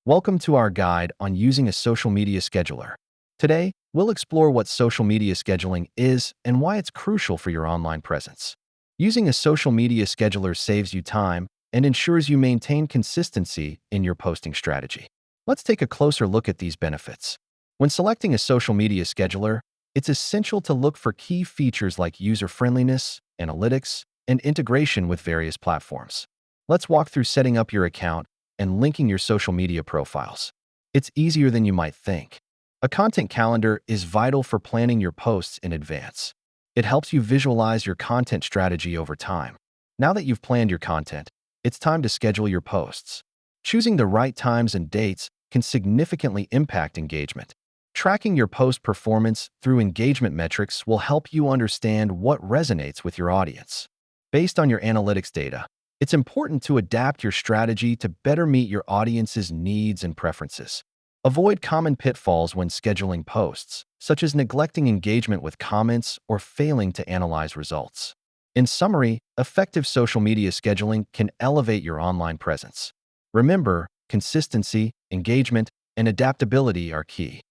Welcome to our guide on using a social media scheduler. Today, we'll explore what social media scheduling is and why it's crucial for your online presence. Using a social media scheduler saves you time and ensures you maintain consistency in your posting strategy. Let's take a closer look at these benefits. When selecting a social media scheduler, it's essential to look for key features like user-friendliness, analytics, and integration with various platforms. Let's walk through setting up your account and linking your social media profiles. It's easier than you might think. A content calendar is vital for planning your posts in advance. It helps you visualize your content strategy over time. Now that you've planned your content, it's time to schedule your posts. Choosing the right times and dates can significantly impact engagement. Tracking your post performance through engagement metrics will help you understand what resonates with your audience. Based on your analytics data, it's important to adapt your strategy to better meet your audience's needs and preferences. Avoid common pitfalls when scheduling posts, such as neglecting engagement with comments or failing to analyze results. In summary, effective social media scheduling can elevate your online presence. Remember, consistency, engagement, and adaptability are key.